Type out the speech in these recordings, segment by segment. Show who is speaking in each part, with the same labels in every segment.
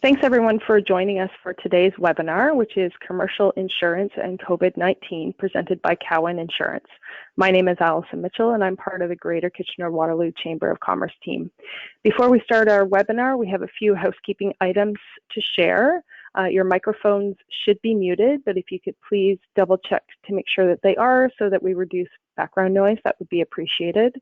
Speaker 1: Thanks everyone for joining us for today's webinar, which is Commercial Insurance and COVID-19, presented by Cowan Insurance. My name is Allison Mitchell and I'm part of the Greater Kitchener-Waterloo Chamber of Commerce team. Before we start our webinar, we have a few housekeeping items to share. Your microphones should be muted, but if you could please double check to make sure that they are so that we reduce background noise, that would be appreciated.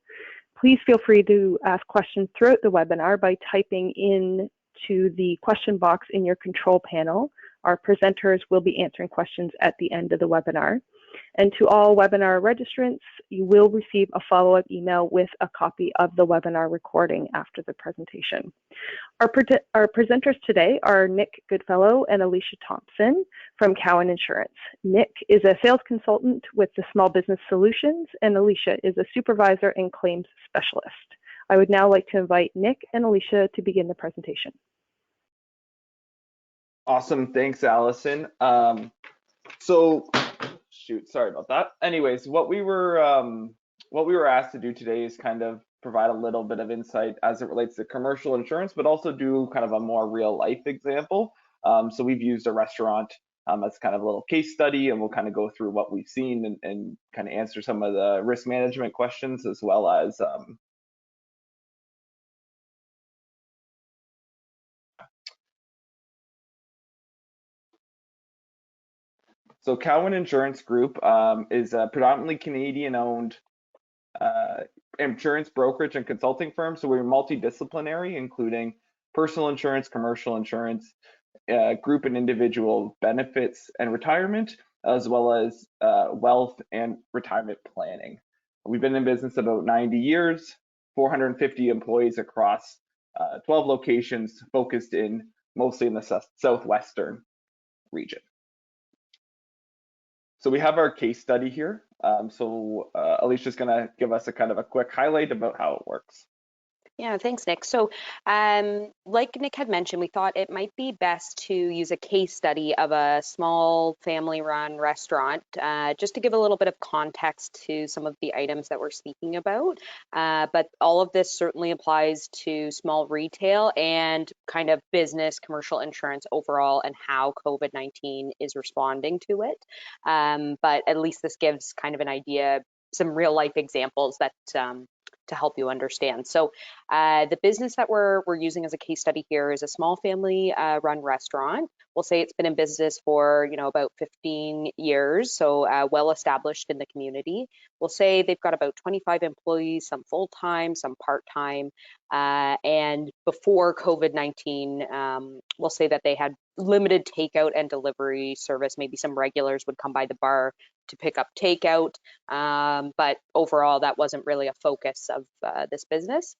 Speaker 1: Please feel free to ask questions throughout the webinar by typing in to the question box in your control panel. Our presenters will be answering questions at the end of the webinar. And to all webinar registrants, you will receive a follow-up email with a copy of the webinar recording after the presentation. Our presenters today are Nick Goodfellow and Alicia Thompson from Cowan Insurance. Nick is a sales consultant with the Small Business Solutions, and Alicia is a supervisor and claims specialist. I would now like to invite Nick and Alicia to begin the presentation.
Speaker 2: Awesome, thanks, Allison. Sorry about that. Anyways, what we were asked to do today is kind of provide a little bit of insight as it relates to commercial insurance, but also do kind of a more real life example. So we've used a restaurant as kind of a little case study, and we'll kind of go through what we've seen and kind of answer some of the risk management questions, as well as so Cowan Insurance Group is a predominantly Canadian-owned insurance brokerage and consulting firm. So we're multidisciplinary, including personal insurance, commercial insurance, group and individual benefits and retirement, as well as wealth and retirement planning. We've been in business about 90 years, 450 employees across 12 locations, focused in mostly in the southwestern region. So we have our case study here. Alicia's going to give us a kind of a quick highlight about how it works.
Speaker 3: Yeah, thanks, Nick. So like Nick had mentioned, we thought it might be best to use a case study of a small family-run restaurant, just to give a little bit of context to some of the items that we're speaking about. But all of this certainly applies to small retail and kind of business commercial insurance overall, and how COVID-19 is responding to it. But at least this gives kind of an idea, some real life examples that to help you understand. So the business that we're using as a case study here is a small family run restaurant. We'll say it's been in business for, about 15 years, so well established in the community. We'll say they've got about 25 employees, some full-time, some part-time. And before COVID-19, we'll say that they had limited takeout and delivery service. Maybe some regulars would come by the bar to pick up takeout, but overall that wasn't really a focus of this business.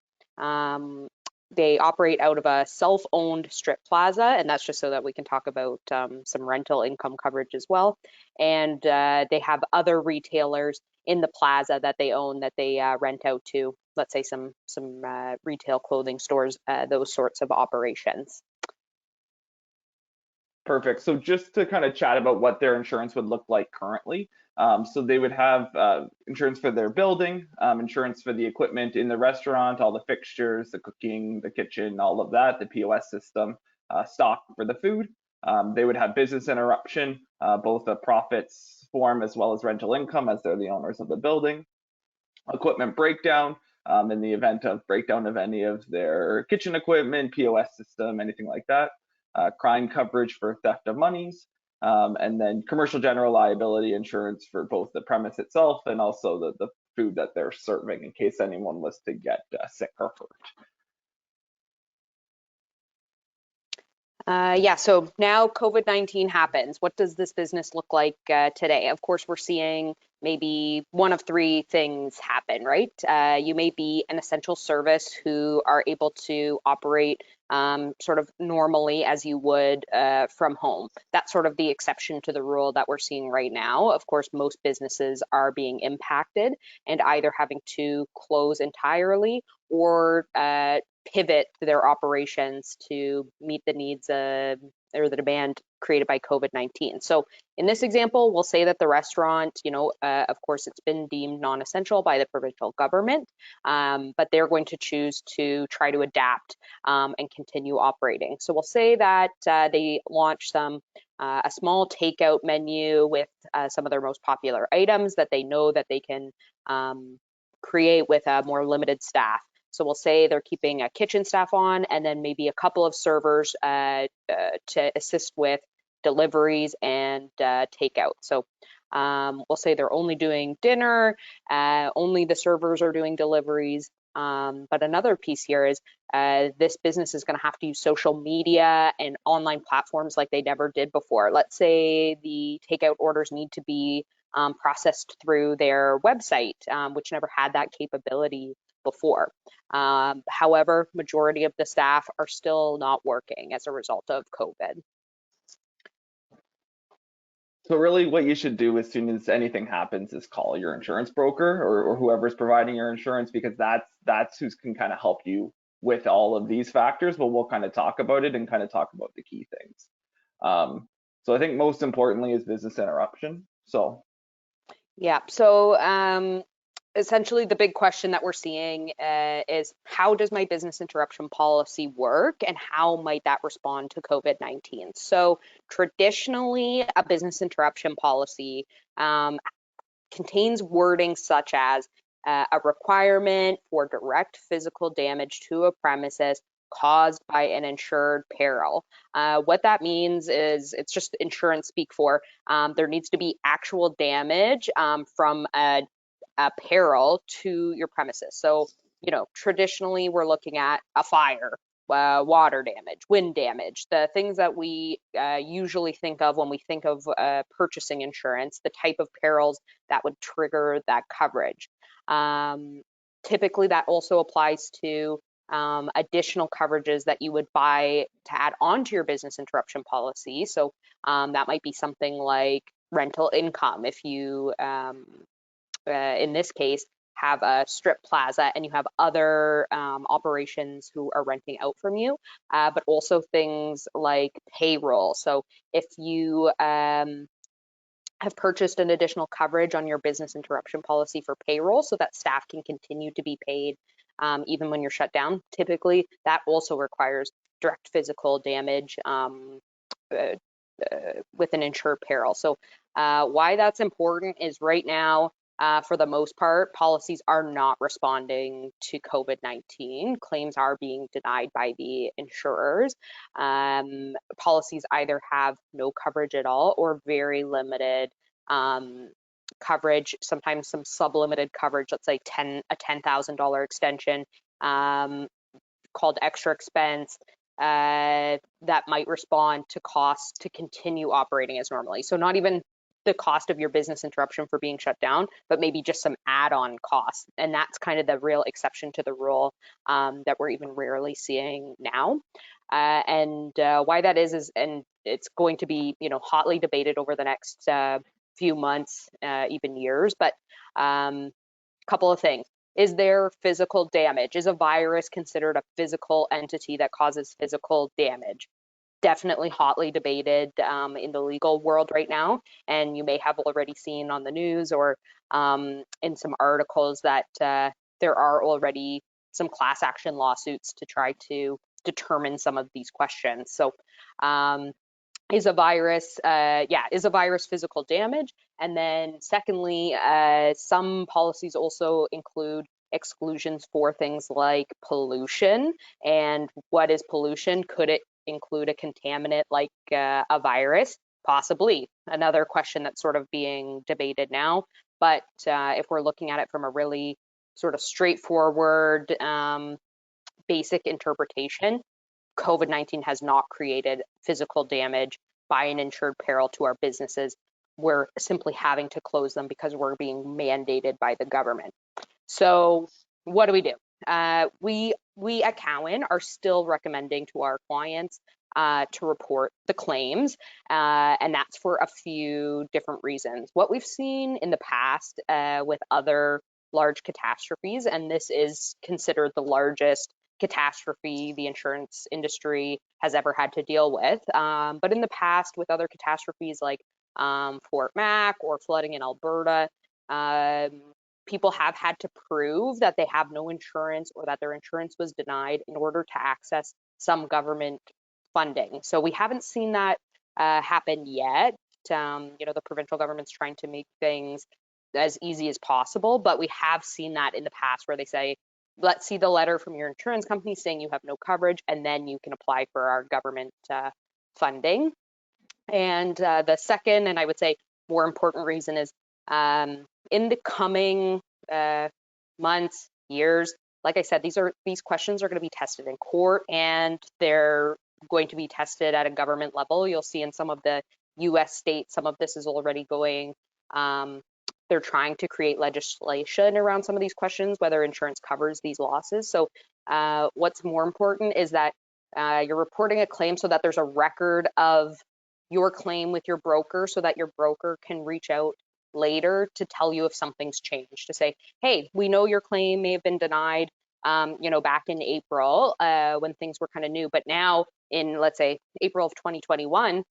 Speaker 3: They operate out of a self-owned strip plaza, and that's just so that we can talk about some rental income coverage as well. And they have other retailers in the plaza that they own that they rent out to, let's say some retail clothing stores, those sorts of operations.
Speaker 2: Perfect. So just to kind of chat about what their insurance would look like currently. So they would have insurance for their building, insurance for the equipment in the restaurant, all the fixtures, the cooking, the kitchen, all of that, the POS system, stock for the food. They would have business interruption, both a profits form as well as rental income, as they're the owners of the building. Equipment breakdown, in the event of breakdown of any of their kitchen equipment, POS system, anything like that. Crime coverage for theft of monies, and then commercial general liability insurance for both the premise itself and also the food that they're serving, in case anyone was to get sick or hurt.
Speaker 3: Yeah, so now COVID-19 happens. What does this business look like today? Of course, we're seeing maybe one of three things happen, right? You may be an essential service who are able to operate sort of normally as you would from home. That's sort of the exception to the rule that we're seeing right now. Of course, most businesses are being impacted and either having to close entirely or pivot their operations to meet the needs or the demand created by COVID-19. So in this example, we'll say that the restaurant, of course, it's been deemed non-essential by the provincial government, but they're going to choose to try to adapt and continue operating. So we'll say that they launch a small takeout menu with some of their most popular items that they know that they can create with a more limited staff. So we'll say they're keeping a kitchen staff on, and then maybe a couple of servers to assist with deliveries and takeout. So we'll say they're only doing dinner, only the servers are doing deliveries. But another piece here is this business is going to have to use social media and online platforms like they never did before. Let's say the takeout orders need to be processed through their website, which never had that capability before. However, majority of the staff are still not working as a result of COVID.
Speaker 2: So really what you should do as soon as anything happens is call your insurance broker or whoever's providing your insurance, because that's who can kind of help you with all of these factors, but we'll kind of talk about it and kind of talk about the key things. So I think most importantly is business interruption. So
Speaker 3: yeah, so essentially the big question that we're seeing is, how does my business interruption policy work and how might that respond to COVID-19? So traditionally, a business interruption policy contains wording such as a requirement for direct physical damage to a premises caused by an insured peril. What that means is, it's just insurance speak for there needs to be actual damage from a peril to your premises. So, traditionally we're looking at a fire, water damage, wind damage, the things that we usually think of when we think of purchasing insurance, the type of perils that would trigger that coverage. Typically, that also applies to additional coverages that you would buy to add on to your business interruption policy. So that might be something like rental income. If you in this case, have a strip plaza and you have other operations who are renting out from you, but also things like payroll. So if you have purchased an additional coverage on your business interruption policy for payroll so that staff can continue to be paid even when you're shut down, typically that also requires direct physical damage with an insured peril. So why that's important is right now, for the most part, policies are not responding to COVID-19. Claims are being denied by the insurers. Policies either have no coverage at all or very limited coverage, sometimes some sublimited coverage, let's say a $10,000 extension called extra expense that might respond to costs to continue operating as normally. So not even the cost of your business interruption for being shut down, but maybe just some add-on costs. And that's kind of the real exception to the rule that we're even rarely seeing now. And why that is, and it's going to be, hotly debated over the next few months, even years, but a couple of things. Is there physical damage? Is a virus considered a physical entity that causes physical damage? Definitely hotly debated in the legal world right now. And you may have already seen on the news or in some articles that there are already some class action lawsuits to try to determine some of these questions. So is a virus physical damage? And then secondly, some policies also include exclusions for things like pollution. And what is pollution? Could it include a contaminant like a virus? Possibly. Another question that's sort of being debated now. But if we're looking at it from a really sort of straightforward, basic interpretation, COVID-19 has not created physical damage by an insured peril to our businesses. We're simply having to close them because we're being mandated by the government. So what do? We at Cowan are still recommending to our clients to report the claims, and that's for a few different reasons. What we've seen in the past with other large catastrophes, and this is considered the largest catastrophe the insurance industry has ever had to deal with. But in the past, with other catastrophes like Fort Mac or flooding in Alberta, people have had to prove that they have no insurance or that their insurance was denied in order to access some government funding. So we haven't seen that happen yet. The provincial government's trying to make things as easy as possible, but we have seen that in the past where they say, let's see the letter from your insurance company saying you have no coverage, and then you can apply for our government funding. And the second, and I would say more important reason is in the coming months, years, like I said, these questions are going to be tested in court, and they're going to be tested at a government level. You'll see in some of the US states, some of this is already going, they're trying to create legislation around some of these questions, whether insurance covers these losses. So what's more important is that you're reporting a claim so that there's a record of your claim with your broker, so that your broker can reach out later to tell you if something's changed, to say, hey, we know your claim may have been denied, back in April when things were kind of new, but now in, let's say, April of 2021,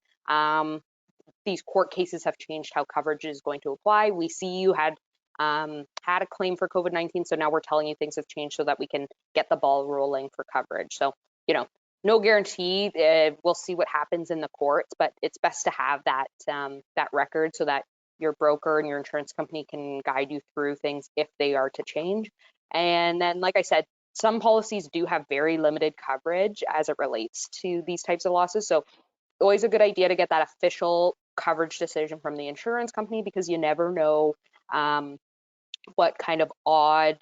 Speaker 3: these court cases have changed how coverage is going to apply. We see you had a claim for COVID-19, so now we're telling you things have changed so that we can get the ball rolling for coverage. So, no guarantee. We'll see what happens in the courts, but it's best to have that record so that your broker and your insurance company can guide you through things if they are to change. And then, like I said, some policies do have very limited coverage as it relates to these types of losses. So always a good idea to get that official coverage decision from the insurance company, because you never know what kind of odd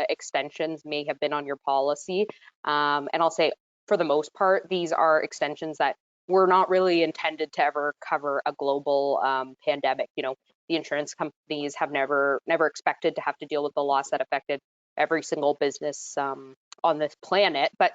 Speaker 3: extensions may have been on your policy. And I'll say, for the most part, these are extensions that were not really intended to ever cover a global pandemic. The insurance companies have never expected to have to deal with the loss that affected every single business on this planet. But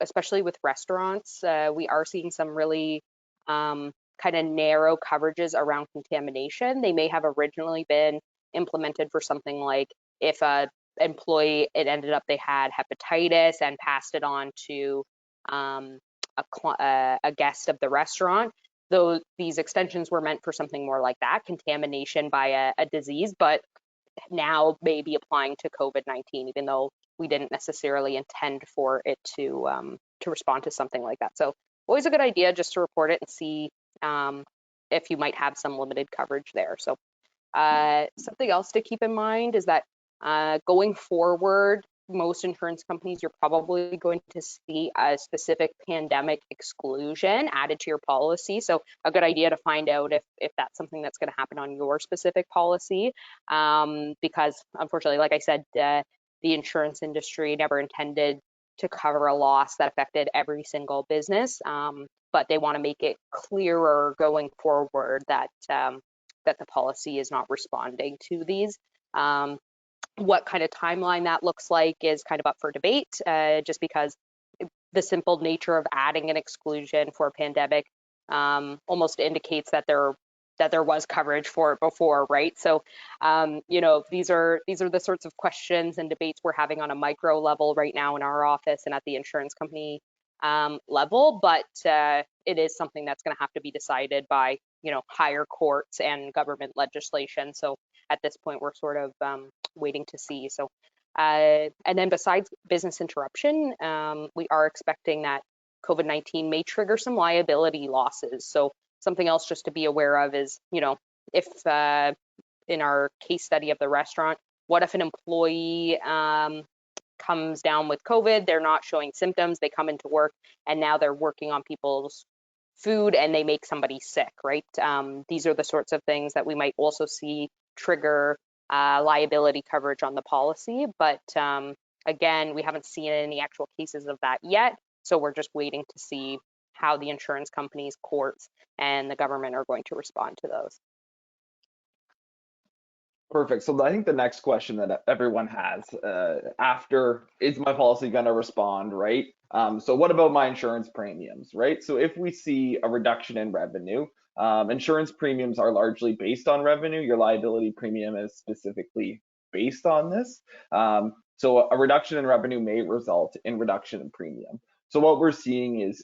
Speaker 3: especially with restaurants, we are seeing some really kind of narrow coverages around contamination. They may have originally been implemented for something like if a employee, it ended up they had hepatitis and passed it on to a guest of the restaurant. Though these extensions were meant for something more like that, contamination by a disease, but now may be applying to COVID-19, even though we didn't necessarily intend for it to respond to something like that. So always a good idea just to report it and see if you might have some limited coverage there. So something else to keep in mind is that going forward, most insurance companies, you're probably going to see a specific pandemic exclusion added to your policy. So a good idea to find out if that's something that's going to happen on your specific policy, because unfortunately, like I said, the insurance industry never intended to cover a loss that affected every single business, but they want to make it clearer going forward that that the policy is not responding to these. What kind of timeline that looks like is kind of up for debate, just because the simple nature of adding an exclusion for a pandemic almost indicates that there was coverage for it before, right? So, these are the sorts of questions and debates we're having on a micro level right now in our office and at the insurance company level, but it is something that's going to have to be decided by higher courts and government legislation. So at this point, we're sort of waiting to see. So, and then besides business interruption, we are expecting that COVID-19 may trigger some liability losses. So something else just to be aware of is, if in our case study of the restaurant, what if an employee comes down with COVID, they're not showing symptoms, they come into work, and now they're working on people's food and they make somebody sick, right? These are the sorts of things that we might also see trigger liability coverage on the policy. But again, we haven't seen any actual cases of that yet. So we're just waiting to see how the insurance companies, courts, and the government are going to respond to those.
Speaker 2: Perfect. So I think the next question that everyone has after, is my policy going to respond, right? So what about my insurance premiums, right? So if we see a reduction in revenue, insurance premiums are largely based on revenue. Your liability premium is specifically based on this. So a reduction in revenue may result in reduction in premium. So what we're seeing is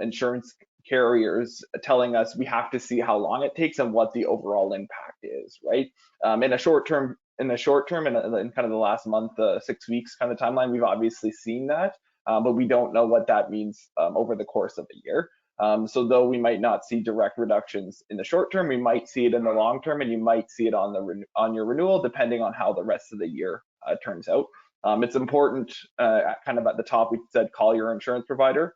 Speaker 2: insurance carriers telling us we have to see how long it takes and what the overall impact is, right? In the short term, and in kind of the last month, 6 weeks kind of timeline, we've obviously seen that, but we don't know what that means over the course of a year. So though we might not see direct reductions in the short term, we might see it in the long term, and you might see it on your renewal, depending on how the rest of the year turns out. It's important, kind of at the top, we said call your insurance provider,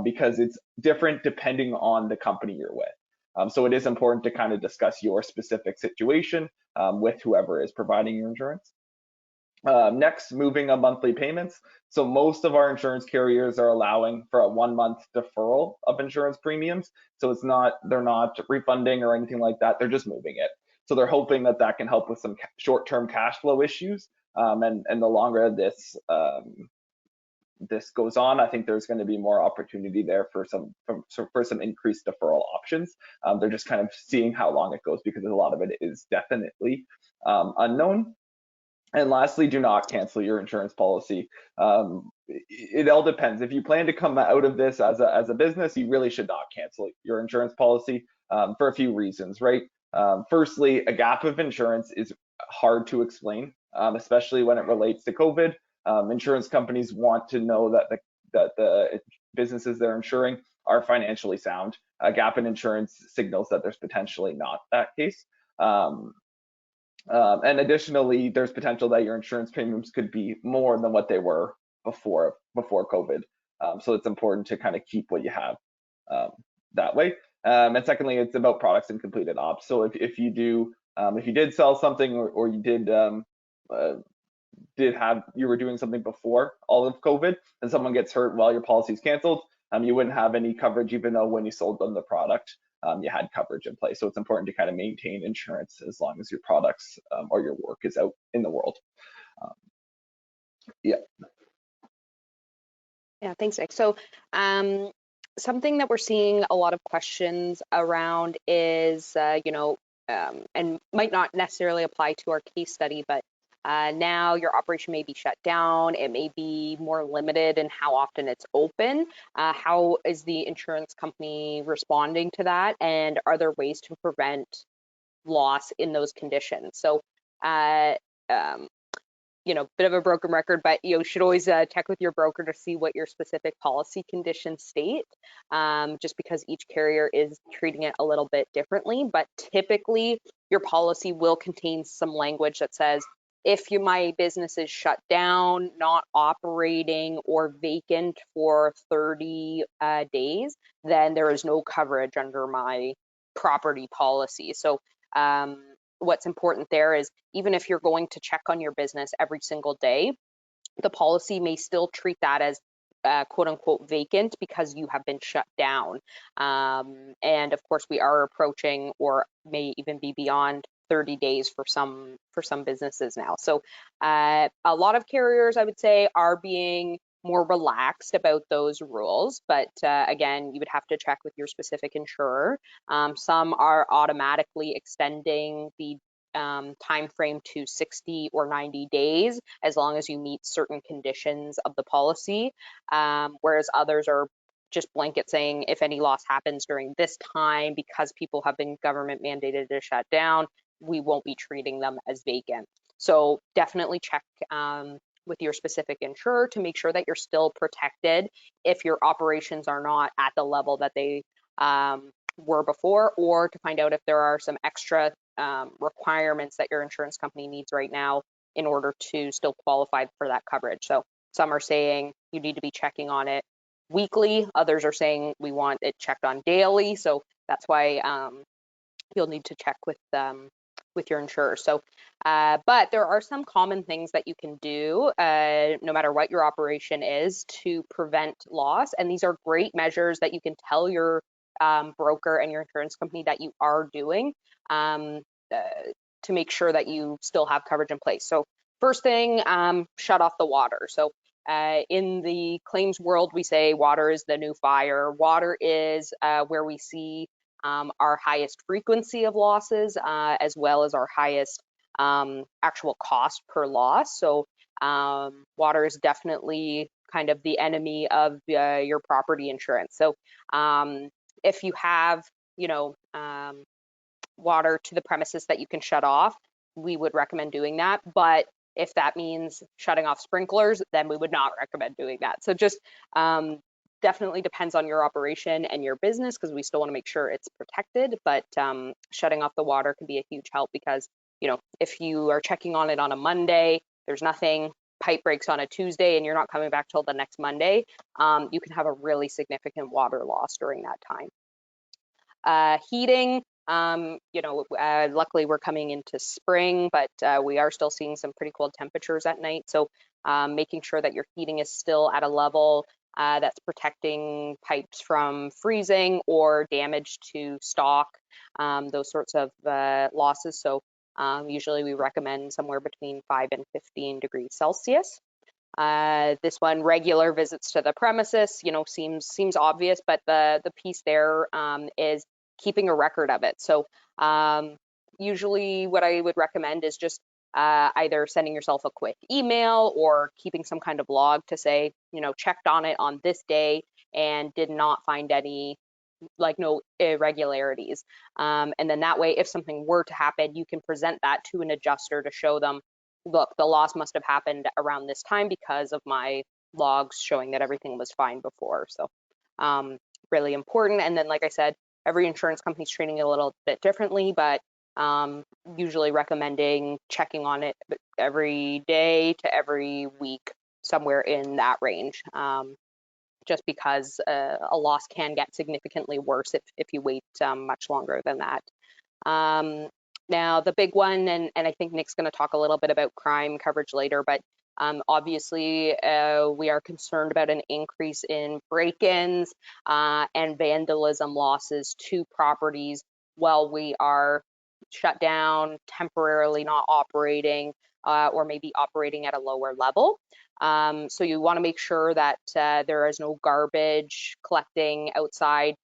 Speaker 2: because it's different depending on the company you're with. So it is important to kind of discuss your specific situation with whoever is providing your insurance. Next, moving on monthly payments. So most of our insurance carriers are allowing for a 1-month deferral of insurance premiums. So they're not refunding or anything like that. They're just moving it. So they're hoping that that can help with some short-term cash flow issues. And the longer this goes on, I think there's going to be more opportunity there for some increased deferral options. They're just kind of seeing how long it goes, because a lot of it is definitely unknown. And lastly, do not cancel your insurance policy. It all depends. If you plan to come out of this as a business, you really should not cancel your insurance policy for a few reasons, right? Firstly, a gap of insurance is hard to explain, especially when it relates to COVID. Insurance companies want to know that the businesses they're insuring are financially sound. A gap in insurance signals that there's potentially not that case. And additionally, there's potential that your insurance premiums could be more than what they were before COVID. So it's important to kind of keep what you have that way. And secondly, it's about products and completed ops. So if you did sell something, or you you were doing something before all of COVID, and someone gets hurt while your policy's canceled, you wouldn't have any coverage, even though when you sold them the product, you had coverage in place. So it's important to kind of maintain insurance as long as your products or your work is out in the world. Yeah.
Speaker 3: Yeah, thanks, Nick. So something that we're seeing a lot of questions around is, and might not necessarily apply to our case study, but now your operation may be shut down. It may be more limited in how often it's open. How is the insurance company responding to that? And are there ways to prevent loss in those conditions? So, bit of a broken record, but you should always check with your broker to see what your specific policy conditions state, just because each carrier is treating it a little bit differently. But typically, your policy will contain some language that says, if my business is shut down, not operating, or vacant for 30 days, then there is no coverage under my property policy. So what's important there is, even if you're going to check on your business every single day, the policy may still treat that as quote unquote vacant because you have been shut down. And of course, we are approaching, or may even be beyond, 30 days for some businesses now. So a lot of carriers, I would say, are being more relaxed about those rules, but again, you would have to check with your specific insurer. Some are automatically extending the time frame to 60 or 90 days, as long as you meet certain conditions of the policy, whereas others are just blanket saying, if any loss happens during this time, because people have been government mandated to shut down, we won't be treating them as vacant. So definitely check with your specific insurer to make sure that you're still protected if your operations are not at the level that they were before, or to find out if there are some extra requirements that your insurance company needs right now in order to still qualify for that coverage. So some are saying you need to be checking on it weekly. Others are saying we want it checked on daily. So that's why you'll need to check with your insurer. So, but there are some common things that you can do, no matter what your operation is, to prevent loss. And these are great measures that you can tell your broker and your insurance company that you are doing to make sure that you still have coverage in place. So first thing, shut off the water. So in the claims world, we say water is the new fire. Water is where we see our highest frequency of losses, as well as our highest actual cost per loss. So water is definitely kind of the enemy of your property insurance. So if you have, water to the premises that you can shut off, we would recommend doing that. But if that means shutting off sprinklers, then we would not recommend doing that. So just definitely depends on your operation and your business, because we still want to make sure it's protected. But shutting off the water can be a huge help, because if you are checking on it on a Monday, there's nothing, pipe breaks on a Tuesday, and you're not coming back till the next Monday, you can have a really significant water loss during that time. Heating, luckily we're coming into spring, but we are still seeing some pretty cold temperatures at night. So making sure that your heating is still at a level that's protecting pipes from freezing or damage to stock, those sorts of losses. So usually we recommend somewhere between 5 and 15 degrees Celsius. This one, regular visits to the premises, seems obvious, but the piece there is keeping a record of it. So usually what I would recommend is just either sending yourself a quick email or keeping some kind of log to say, checked on it on this day and did not find any, no irregularities. And then that way, if something were to happen, you can present that to an adjuster to show them, look, the loss must have happened around this time because of my logs showing that everything was fine before. So really important. And then, like I said, every insurance company is treating it a little bit differently, but usually recommending checking on it every day to every week, somewhere in that range, just because a loss can get significantly worse if you wait much longer than that. Now, the big one, and I think Nick's going to talk a little bit about crime coverage later, but obviously we are concerned about an increase in break-ins and vandalism losses to properties while we are shut down, temporarily not operating, or maybe operating at a lower level. So you want to make sure that there is no garbage collecting outside.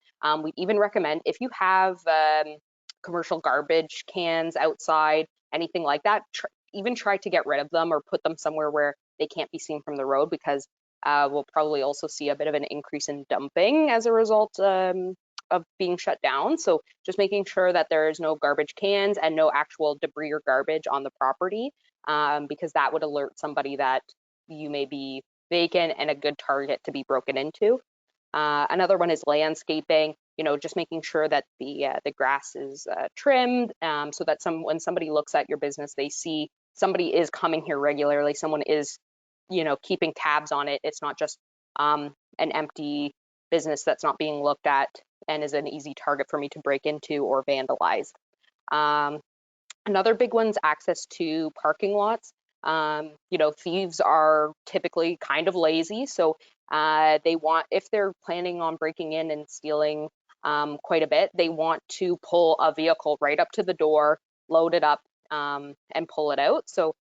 Speaker 3: We even recommend, if you have commercial garbage cans outside, anything like that, even try to get rid of them or put them somewhere where they can't be seen from the road, because we'll probably also see a bit of an increase in dumping as a result of being shut down. So just making sure that there is no garbage cans and no actual debris or garbage on the property, because that would alert somebody that you may be vacant and a good target to be broken into. Another one is landscaping, just making sure that the grass is trimmed, so that when somebody looks at your business, they see somebody is coming here regularly, someone is, keeping tabs on it. It's not just an empty business that's not being looked at and is an easy target for me to break into or vandalize. Another big one's access to parking lots. Thieves are typically kind of lazy, so if they're planning on breaking in and stealing quite a bit, they want to pull a vehicle right up to the door, load it up, and pull it out. So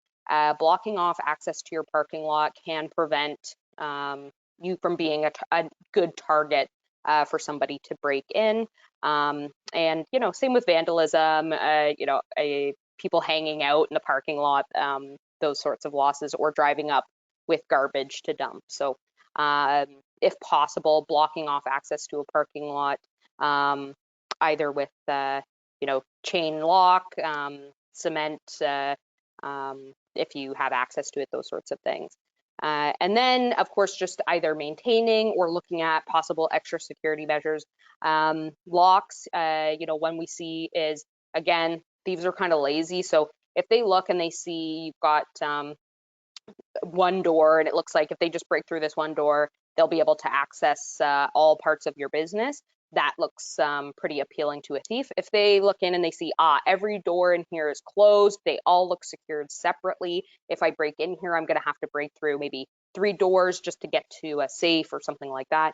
Speaker 3: blocking off access to your parking lot can prevent you from being a good target for somebody to break in. And same with vandalism, people hanging out in the parking lot, those sorts of losses, or driving up with garbage to dump. So if possible, blocking off access to a parking lot, either with chain lock, cement, if you have access to it, those sorts of things. And then, of course, just either maintaining or looking at possible extra security measures. Locks, one we see is, again, thieves are kind of lazy. So if they look and they see you've got one door, and it looks like if they just break through this one door, they'll be able to access all parts of your business, that looks pretty appealing to a thief. If they look in and they see, every door in here is closed, they all look secured separately, if I break in here, I'm going to have to break through maybe 3 doors just to get to a safe or something like that,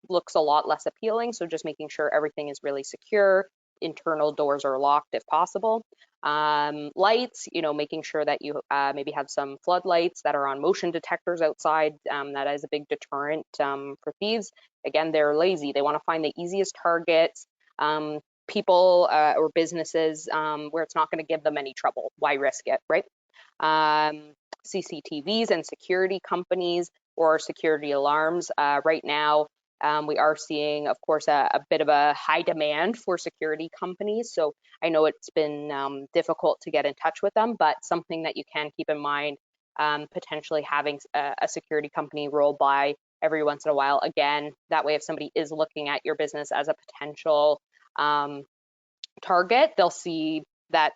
Speaker 3: looks a lot less appealing. So just making sure everything is really secure, internal doors are locked if possible. Lights, making sure that you maybe have some floodlights that are on motion detectors outside. That is a big deterrent for thieves. Again, they're lazy. They want to find the easiest targets, people or businesses where it's not going to give them any trouble. Why risk it, right? CCTVs and security companies or security alarms. Right now, We are seeing, of course, a bit of a high demand for security companies. So I know it's been difficult to get in touch with them, but something that you can keep in mind, potentially having a security company roll by every once in a while. Again, that way, if somebody is looking at your business as a potential target, they'll see that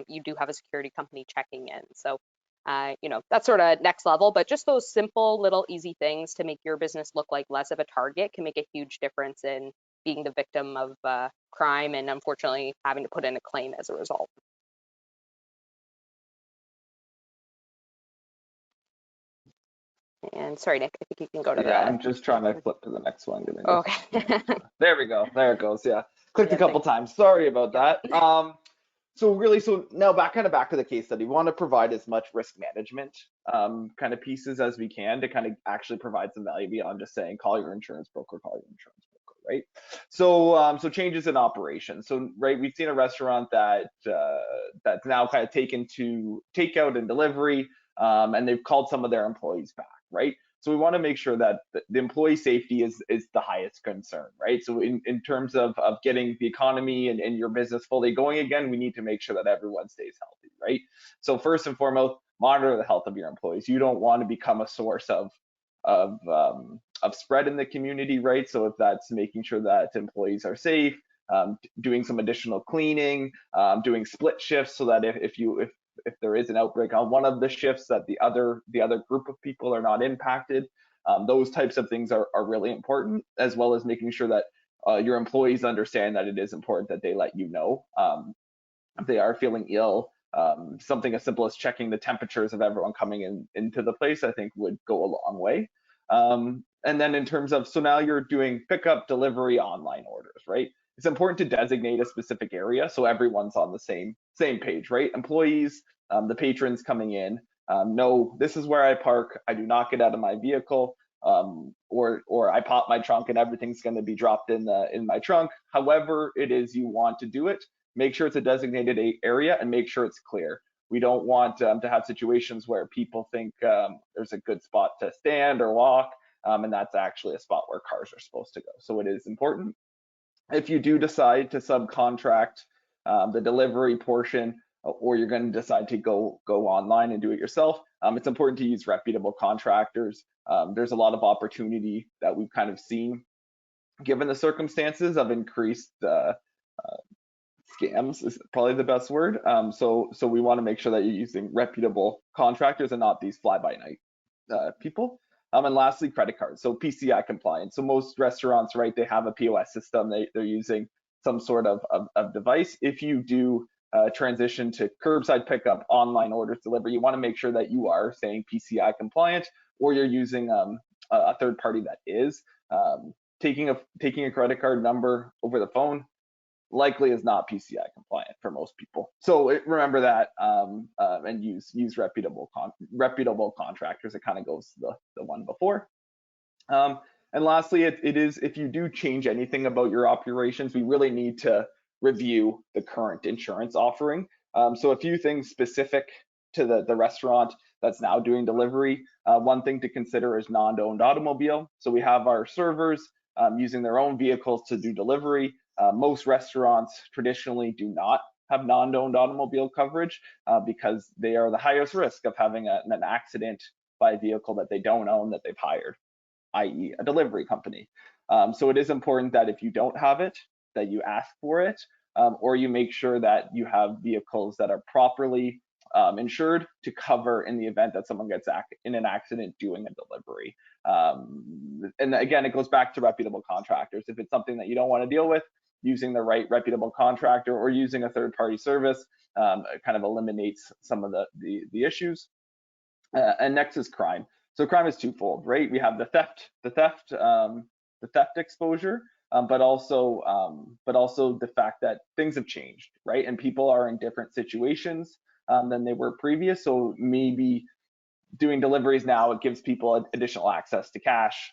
Speaker 3: you do have a security company checking in. So, that's sort of next level, but just those simple little easy things to make your business look like less of a target can make a huge difference in being the victim of crime and unfortunately having to put in a claim as a result. And sorry, Nick, I think you can go to
Speaker 2: Yeah, I'm just trying to flip to the next one.
Speaker 3: Okay.
Speaker 2: There we go. There it goes. Yeah. Clicked
Speaker 3: Yeah,
Speaker 2: a couple times. Sorry about that. So now back to the case study. We want to provide as much risk management kind of pieces as we can to kind of actually provide some value beyond just saying call your insurance broker, right? So changes in operations. So right, we've seen a restaurant that's now kind of taken to takeout and delivery, and they've called some of their employees back, right? So we want to make sure that the employee safety is the highest concern, right? So in terms of getting the economy and your business fully going again, we need to make sure that everyone stays healthy, right? So first and foremost, monitor the health of your employees. You don't want to become a source of spread in the community, right? So if that's making sure that employees are safe, doing some additional cleaning, doing split shifts so that if there is an outbreak on one of the shifts, that the other group of people are not impacted. Those types of things are really important, as well as making sure that your employees understand that it is important that they let you know if they are feeling ill. Something as simple as checking the temperatures of everyone coming into the place, I think, would go a long way. And then in terms of, so now you're doing pickup, delivery, online orders, right? It's important to designate a specific area so everyone's on the same page, right? Employees, the patrons coming in, know this is where I park. I do not get out of my vehicle, or I pop my trunk and everything's going to be dropped in my trunk. However it is you want to do it, make sure it's a designated area and make sure it's clear. We don't want to have situations where people think there's a good spot to stand or walk, and that's actually a spot where cars are supposed to go. So it is important. If you do decide to subcontract the delivery portion, or you're going to decide to go online and do it yourself, it's important to use reputable contractors. There's a lot of opportunity that we've kind of seen, given the circumstances of increased scams is probably the best word. So we want to make sure that you're using reputable contractors and not these fly-by-night people. And lastly, credit cards. So PCI compliance. So most restaurants, right, they have a POS system. They're using some sort of device. If you do transition to curbside pickup, online orders, delivery, you want to make sure that you are staying PCI compliant, or you're using a third party that is. Taking a credit card number over the phone likely is not PCI compliant for most people. So remember that, and use reputable contractors. It kind of goes to the one before. And lastly, it is, if you do change anything about your operations, we really need to review the current insurance offering. So a few things specific to the restaurant that's now doing delivery. One thing to consider is non-owned automobile. So we have our servers using their own vehicles to do delivery. Most restaurants traditionally do not have non-owned automobile coverage because they are the highest risk of having an accident by a vehicle that they don't own, that they've hired, i.e. a delivery company. So it is important that if you don't have it, that you ask for it, or you make sure that you have vehicles that are properly insured to cover in the event that someone gets in an accident doing a delivery. And again, it goes back to reputable contractors. If it's something that you don't want to deal with, using the right reputable contractor or using a third-party service kind of eliminates some of the issues. And next is crime. So crime is twofold, right? We have the theft exposure, but also the fact that things have changed, right? And people are in different situations than they were previous. So maybe doing deliveries now, it gives people additional access to cash,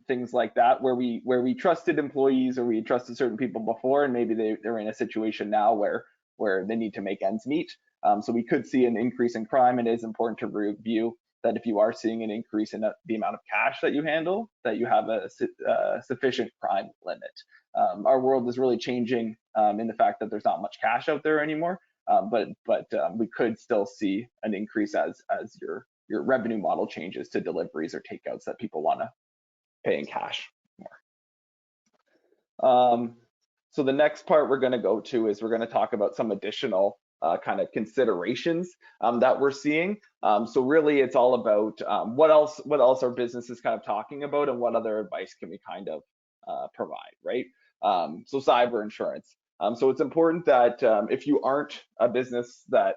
Speaker 2: things like that, where we trusted employees or we trusted certain people before, and maybe they're in a situation now where they need to make ends meet. So we could see an increase in crime. It is important to review that if you are seeing an increase in the amount of cash that you handle, that you have a sufficient crime limit. Our world is really changing in the fact that there's not much cash out there anymore, but we could still see an increase as your revenue model changes to deliveries or takeouts that people want to pay in cash more. So the next part we're going to go to is we're going to talk about some additional kind of considerations that we're seeing. So really it's all about what else our business is kind of talking about and what other advice can we kind of provide, right? So cyber insurance. So it's important that if you aren't a business that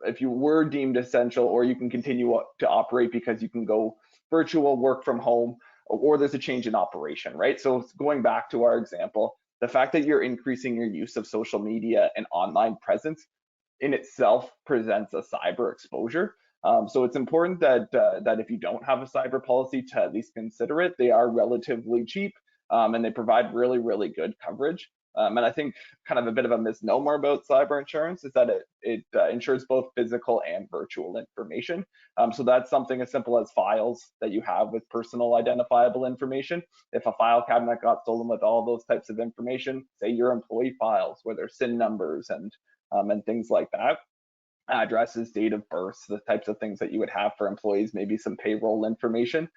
Speaker 2: if you were deemed essential, or you can continue to operate because you can go virtual, work from home, or there's a change in operation, right? So going back to our example, the fact that you're increasing your use of social media and online presence in itself presents a cyber exposure. So it's important that if you don't have a cyber policy, to at least consider it. They are relatively cheap, and they provide really, really good coverage. And I think kind of a bit of a misnomer about cyber insurance is that it insures both physical and virtual information. So that's something as simple as files that you have with personal identifiable information. If a file cabinet got stolen with all those types of information, say your employee files where there's SIN numbers and things like that, addresses, date of birth, the types of things that you would have for employees, maybe some payroll information,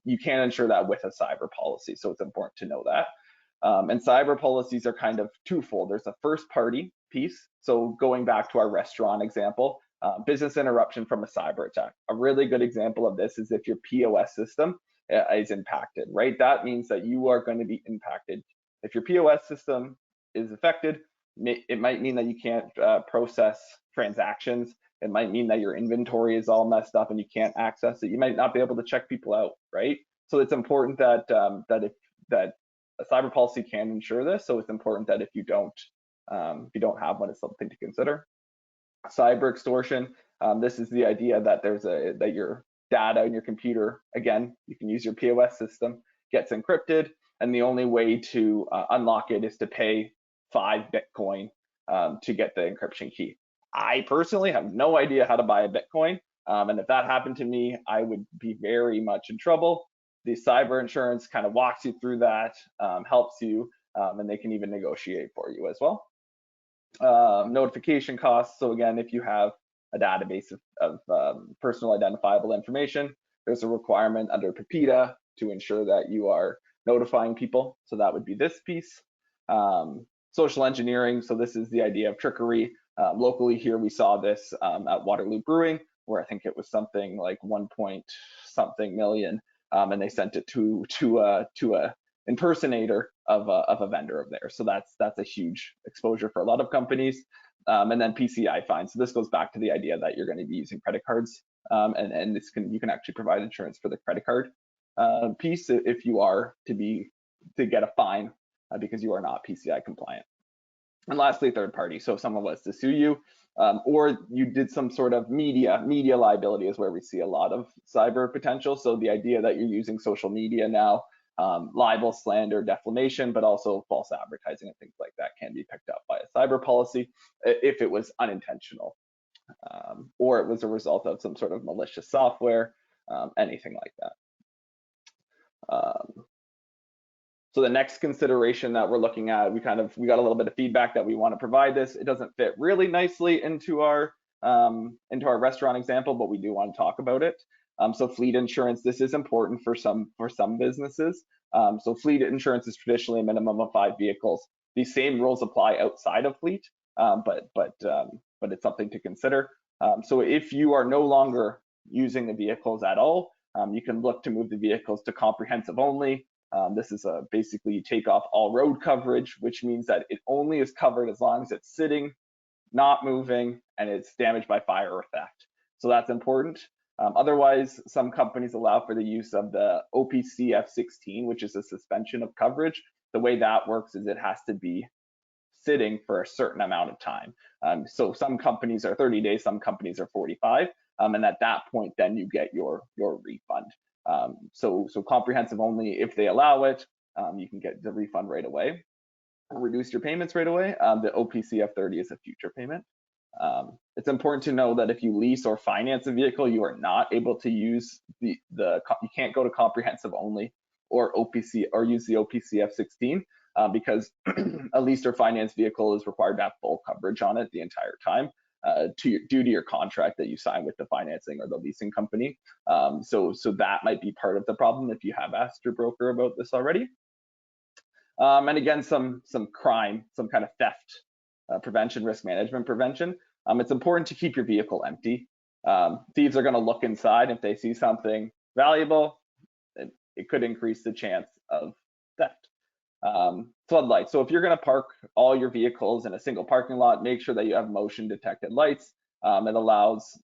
Speaker 2: you can insure that with a cyber policy. So it's important to know that. And cyber policies are kind of twofold. There's a first party piece. So going back to our restaurant example, business interruption from a cyber attack. A really good example of this is if your POS system is impacted, right? That means that you are going to be impacted. If your POS system is affected, it might mean that you can't process transactions. It might mean that your inventory is all messed up and you can't access it. You might not be able to check people out, right? So it's important that that a cyber policy can ensure this. So it's important that if you don't have one, it's something to consider. Cyber extortion. This is the idea that that your data in your computer, again, you can use your POS system, gets encrypted, and the only way to unlock it is to pay 5 Bitcoin to get the encryption key. I personally have no idea how to buy a Bitcoin, and if that happened to me, I would be very much in trouble. The cyber insurance kind of walks you through that, helps you, and they can even negotiate for you as well. Notification costs. So again, if you have a database of personal identifiable information, there's a requirement under PIPEDA to ensure that you are notifying people. So that would be this piece. Social engineering. So this is the idea of trickery. Locally here, we saw this at Waterloo Brewing, where I think it was something like 1-point-something million. And they sent it to a impersonator of a vendor of theirs. So that's a huge exposure for a lot of companies. And then PCI fines. So this goes back to the idea that you're going to be using credit cards, and you can actually provide insurance for the credit card piece if you are to get a fine because you are not PCI compliant. And lastly, third party. So if someone was to sue you, or you did some sort of media liability is where we see a lot of cyber potential. So the idea that you're using social media now, libel, slander, defamation, but also false advertising and things like that can be picked up by a cyber policy if it was unintentional, or it was a result of some sort of malicious software, anything like that. So the next consideration that we're looking at, we got a little bit of feedback that we want to provide this. It doesn't fit really nicely into our restaurant example, but we do want to talk about it. So fleet insurance, this is important for some businesses. So fleet insurance is traditionally a minimum of 5 vehicles. These same rules apply outside of fleet, but it's something to consider. So if you are no longer using the vehicles at all, you can look to move the vehicles to comprehensive only. This is basically you take off all road coverage, which means that it only is covered as long as it's sitting, not moving, and it's damaged by fire or theft. So that's important. Otherwise, some companies allow for the use of the OPC F16, which is a suspension of coverage. The way that works is it has to be sitting for a certain amount of time. So some companies are 30 days, some companies are 45, and at that point, then you get your refund. So comprehensive only, if they allow it, you can get the refund right away, or reduce your payments right away. The OPC F30 is a future payment. It's important to know that if you lease or finance a vehicle, you are not able to use you can't go to comprehensive only or OPC or use the OPCF 16 because a leased or financed vehicle is required to have full coverage on it the entire time due to your contract that you sign with the financing or the leasing company. So that might be part of the problem if you have asked your broker about this already. And again, some crime, some kind of theft prevention, risk management prevention. It's important to keep your vehicle empty. Thieves are going to look inside. If they see something valuable, it could increase the chance of theft. Floodlights. So if you're going to park all your vehicles in a single parking lot, make sure that you have motion detected lights. It allows,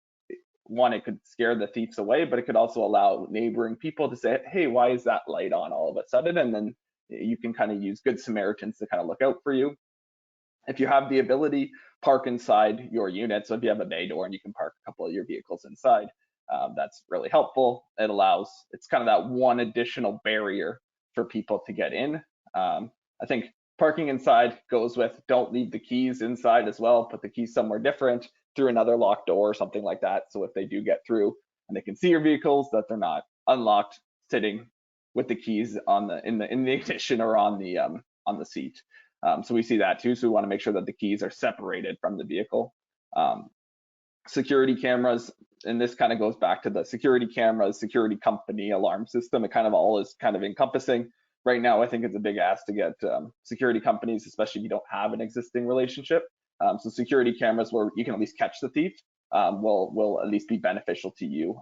Speaker 2: one, it could scare the thieves away, but it could also allow neighboring people to say, hey, why is that light on all of a sudden? And then you can kind of use good Samaritans to kind of look out for you. If you have the ability, park inside your unit. So if you have a bay door and you can park a couple of your vehicles inside, that's really helpful. It's kind of that one additional barrier for people to get in. I think parking inside goes with don't leave the keys inside as well. Put the keys somewhere different, through another locked door or something like that. So if they do get through and they can see your vehicles, that they're not unlocked, sitting with the keys in the ignition or on the seat. So we see that too. So we want to make sure that the keys are separated from the vehicle. Security cameras, and this kind of goes back to the security cameras, security company, alarm system. It kind of all is kind of encompassing. Right now, I think it's a big ask to get security companies, especially if you don't have an existing relationship. So security cameras where you can at least catch the thief will at least be beneficial to you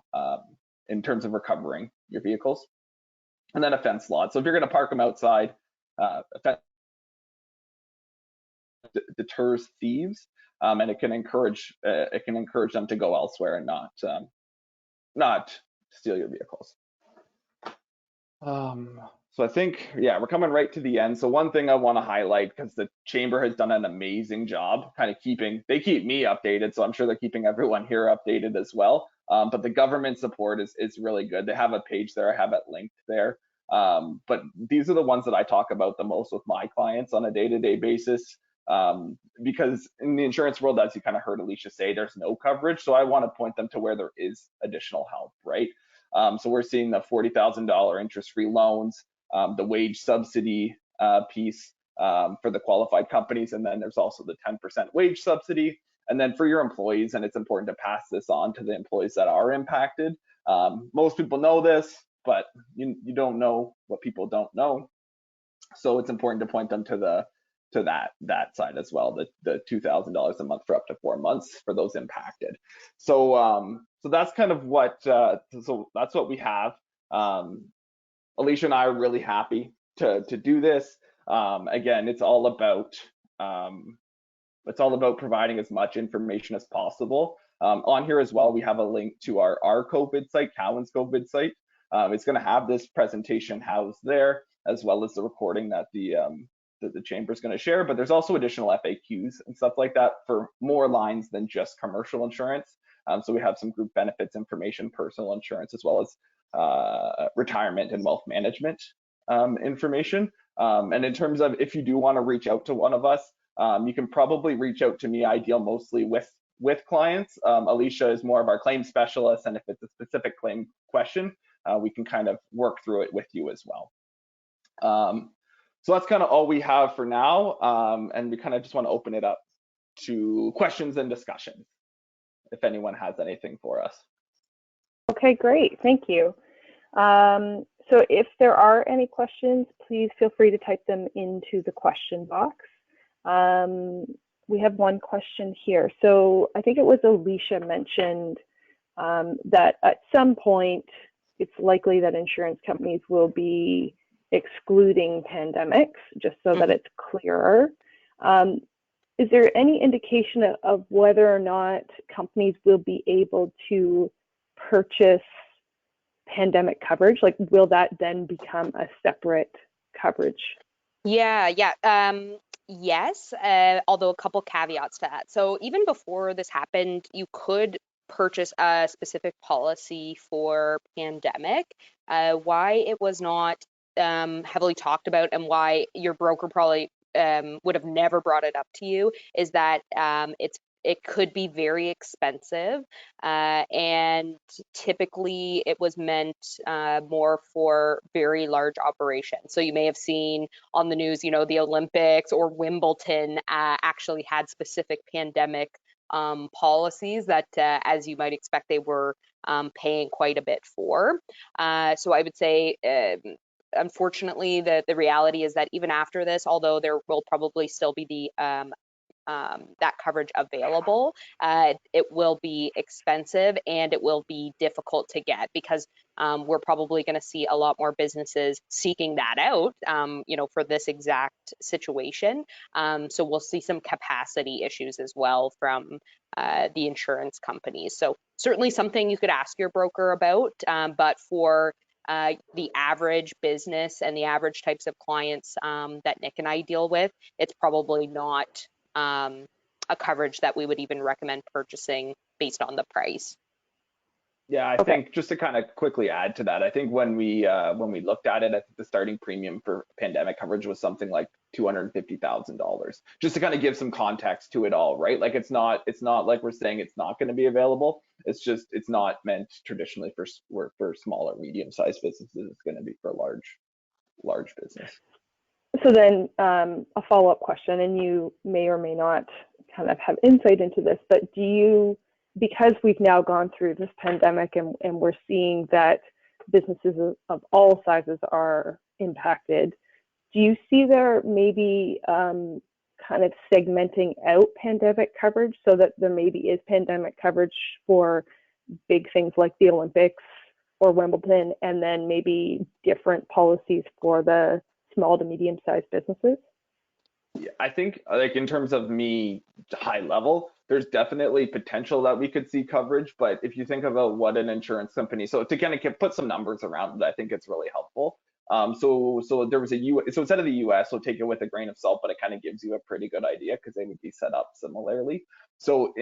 Speaker 2: in terms of recovering your vehicles. And then a fence lot. So if you're going to park them outside, a fence deters thieves, and it can encourage them to go elsewhere and not steal your vehicles. So I think, yeah, we're coming right to the end. So one thing I want to highlight, because the chamber has done an amazing job kind of they keep me updated, so I'm sure they're keeping everyone here updated as well. But the government support is really good. They have a page there, I have it linked there. But these are the ones that I talk about the most with my clients on a day-to-day basis. Because in the insurance world, as you kind of heard Alicia say, there's no coverage. So I want to point them to where there is additional help, right? So we're seeing the $40,000 interest-free loans, the wage subsidy piece for the qualified companies, and then there's also the 10% wage subsidy. And then for your employees, and it's important to pass this on to the employees that are impacted. Most people know this, but you don't know what people don't know. So it's important to point them to that side as well, the $2,000 a month for up to 4 months for those impacted. So that's kind of what so that's what we have. Alicia and I are really happy to do this. Again, it's all about providing as much information as possible. On here as well, we have a link to our COVID site, Cowan's COVID site. It's going to have this presentation housed there, as well as the recording that the chamber is going to share. But there's also additional FAQs and stuff like that for more lines than just commercial insurance. So we have some group benefits information, personal insurance, as well as retirement and wealth management information. And in terms of if you do want to reach out to one of us, you can probably reach out to me. I deal mostly with clients. Alicia is more of our claim specialist, and if it's a specific claim question, we can kind of work through it with you as well. So that's kind of all we have for now, and we kind of just want to open it up to questions and discussions, if anyone has anything for us.
Speaker 1: Okay, great, thank you. So if there are any questions, please feel free to type them into the question box. We have one question here. So I think it was Alicia mentioned that at some point, it's likely that insurance companies will be excluding pandemics, just so that it's clearer. Is there any indication of whether or not companies will be able to purchase pandemic coverage? Like, will that then become a separate coverage?
Speaker 3: Yeah. Yes, although a couple caveats to that. So even before this happened, you could purchase a specific policy for pandemic. Why it was not heavily talked about and why your broker probably would have never brought it up to you is that it's it could be very expensive, and typically it was meant more for very large operations. So you may have seen on the news, the Olympics or Wimbledon actually had specific pandemic policies that, as you might expect, they were paying quite a bit for. So I would say, unfortunately, the reality is that even after this, although there will probably still be that coverage available, it will be expensive and it will be difficult to get because we're probably going to see a lot more businesses seeking that out, for this exact situation. So we'll see some capacity issues as well from the insurance companies. So certainly something you could ask your broker about, but for the average business and the average types of clients that Nick and I deal with, it's probably not a coverage that we would even recommend purchasing based on the price.
Speaker 2: Yeah, I think just to kind of quickly add to that, I think when we looked at it, I think the starting premium for pandemic coverage was something like $250,000. Just to kind of give some context to it all, right? Like it's not like we're saying it's not going to be available. It's just it's not meant traditionally for small or medium-sized businesses. It's going to be for large business.
Speaker 1: So then a follow-up question, and you may or may not kind of have insight into this, but because we've now gone through this pandemic and we're seeing that businesses of all sizes are impacted, do you see there maybe kind of segmenting out pandemic coverage so that there maybe is pandemic coverage for big things like the Olympics or Wimbledon, and then maybe different policies for the small to medium-sized businesses?
Speaker 2: Yeah, I think like in terms of me high level, there's definitely potential that we could see coverage. But if you think about what an insurance company, so to kind of put some numbers around it, I think it's really helpful. So there was so instead of the US, so take it with a grain of salt, but it kind of gives you a pretty good idea because they would be set up similarly. So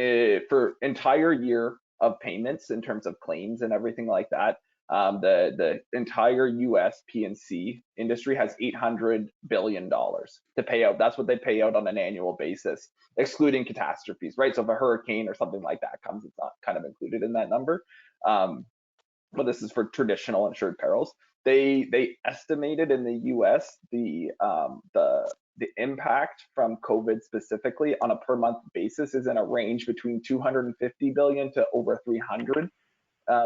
Speaker 2: for entire year of payments in terms of claims and everything like that, the entire US P&C industry has $800 billion to pay out. That's what they pay out on an annual basis, excluding catastrophes, right? So if a hurricane or something like that comes, it's not kind of included in that number. But this is for traditional insured perils. They estimated in the US the impact from COVID specifically on a per month basis is in a range between 250 billion to over 300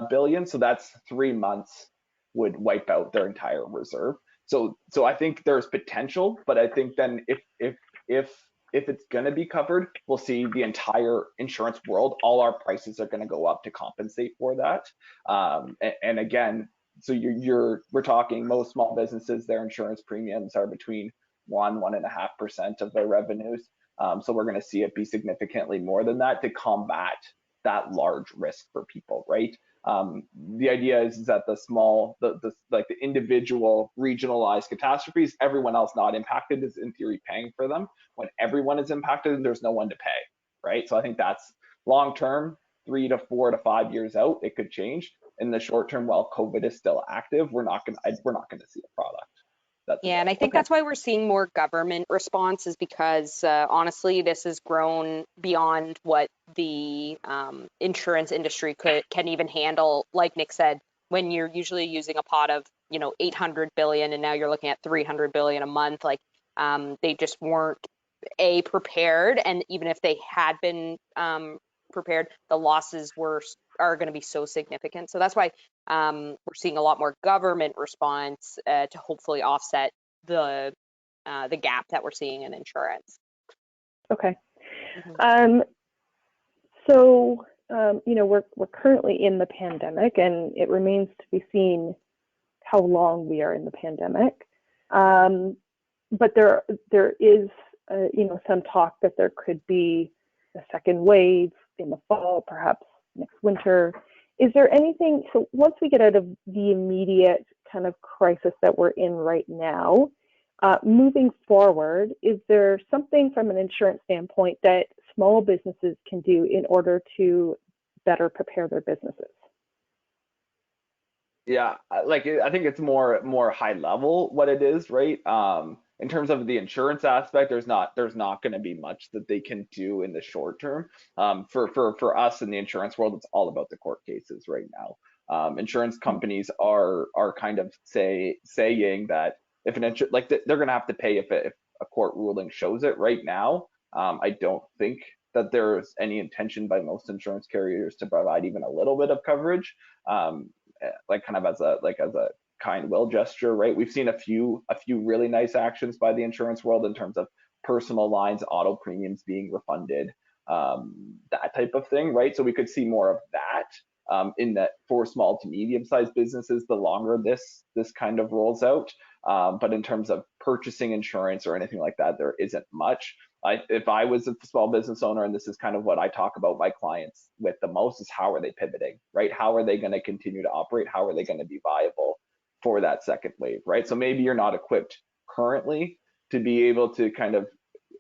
Speaker 2: billion. So that's 3 months would wipe out their entire reserve. So I think there's potential, but I think then if it's going to be covered, we'll see the entire insurance world, all our prices are going to go up to compensate for that. And again, so we're talking most small businesses, their insurance premiums are between 1.5% of their revenues. So we're going to see it be significantly more than that to combat that large risk for people, right? The idea is that the individual regionalized catastrophes, everyone else not impacted is in theory paying for them. When everyone is impacted, there's no one to pay, right? So I think that's long term, 3 to 4 to 5 years out, it could change. In the short term, while COVID is still active, we're not going to see a product.
Speaker 3: Yeah, and I think that's why we're seeing more government response, is because honestly, this has grown beyond what the insurance industry can even handle. Like Nick said, when you're usually using a pot of 800 billion and now you're looking at 300 billion a month, like they just weren't prepared, and even if they had been prepared, the losses are going to be so significant. So that's why we're seeing a lot more government response to hopefully offset the gap that we're seeing in insurance.
Speaker 1: Okay. Mm-hmm. So we're currently in the pandemic, and it remains to be seen how long we are in the pandemic. But there is some talk that there could be a second wave in the fall, perhaps next winter. Is there anything, so once we get out of the immediate kind of crisis that we're in right now, moving forward, is there something from an insurance standpoint that small businesses can do in order to better prepare their businesses?
Speaker 2: Yeah, I think it's more high level what it is, right? In terms of the insurance aspect, there's not going to be much that they can do in the short term. For us in the insurance world, it's all about the court cases right now. Insurance companies are kind of saying that if they're going to have to pay if a court ruling shows it. Right now, I don't think that there's any intention by most insurance carriers to provide even a little bit of coverage, like kind of as a kind will gesture, right? We've seen a few really nice actions by the insurance world in terms of personal lines, auto premiums being refunded, that type of thing, right? So we could see more of that in that for small to medium-sized businesses, the longer this kind of rolls out. But in terms of purchasing insurance or anything like that, there isn't much. If I was a small business owner, and this is kind of what I talk about my clients with the most, is how are they pivoting, right? How are they going to continue to operate? How are they going to be viable for that second wave, right? So maybe you're not equipped currently to be able to kind of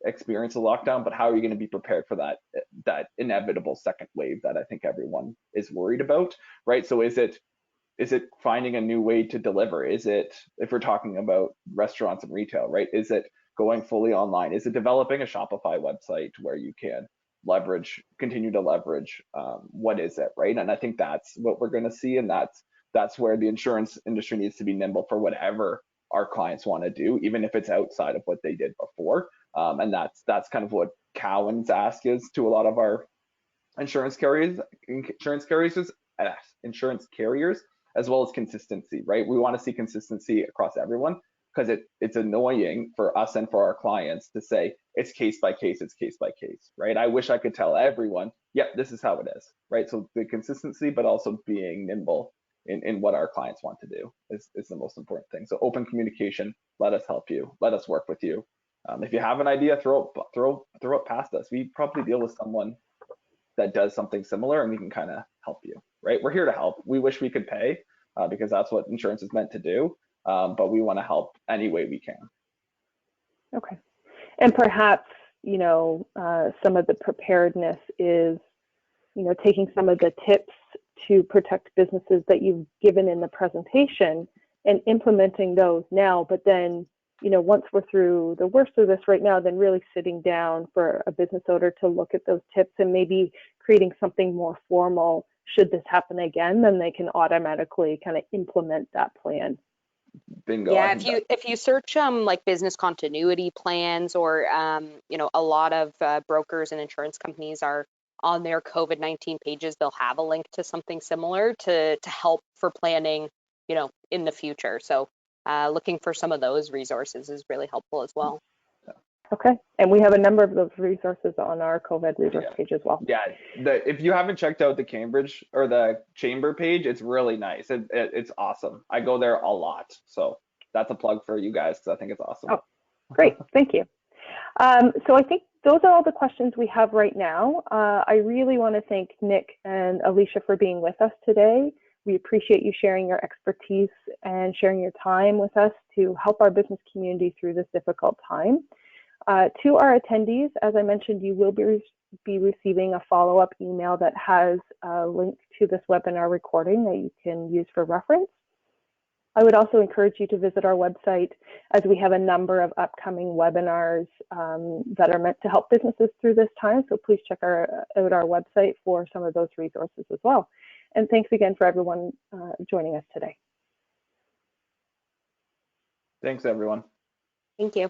Speaker 2: experience a lockdown, but how are you going to be prepared for that inevitable second wave that I think everyone is worried about, right? So is it finding a new way to deliver? Is it, if we're talking about restaurants and retail, right? Is it going fully online? Is it developing a Shopify website where you can continue to leverage? What is it, right? And I think that's what we're going to see, and that's where the insurance industry needs to be nimble for whatever our clients want to do, even if it's outside of what they did before. And that's kind of what Cowan's ask is to a lot of our insurance carriers, as well as consistency, right? We want to see consistency across everyone, because it's annoying for us and for our clients to say it's case by case, right? I wish I could tell everyone, yep, this is how it is, right? So the consistency, but also being nimble in what our clients want to do is the most important thing. So open communication, let us help you, let us work with you. If you have an idea, throw it past us. We probably deal with someone that does something similar, and we can kind of help you, right? We're here to help. We wish we could pay because that's what insurance is meant to do, but we want to help any way we can.
Speaker 1: Okay. And perhaps, some of the preparedness is, taking some of the tips to protect businesses that you've given in the presentation and implementing those now, but then, once we're through the worst of this right now, then really sitting down for a business owner to look at those tips and maybe creating something more formal. Should this happen again, then they can automatically kind of implement that plan.
Speaker 2: Bingo.
Speaker 3: Yeah, if you search like business continuity plans, or a lot of brokers and insurance companies are on their COVID-19 pages, they'll have a link to something similar to help for planning, in the future. So looking for some of those resources is really helpful as well.
Speaker 1: Okay, and we have a number of those resources on our COVID resource page as well.
Speaker 2: Yeah, if you haven't checked out the Cambridge or the Chamber page, it's really nice. It's awesome. I go there a lot, so that's a plug for you guys because I think it's awesome.
Speaker 1: Oh, great, thank you. So I think those are all the questions we have right now. I really want to thank Nick and Alicia for being with us today. We appreciate you sharing your expertise and sharing your time with us to help our business community through this difficult time. To our attendees, as I mentioned, you will be receiving a follow-up email that has a link to this webinar recording that you can use for reference. I would also encourage you to visit our website, as we have a number of upcoming webinars that are meant to help businesses through this time. So please check out our website for some of those resources as well. And thanks again for everyone joining us today.
Speaker 2: Thanks, everyone.
Speaker 3: Thank you.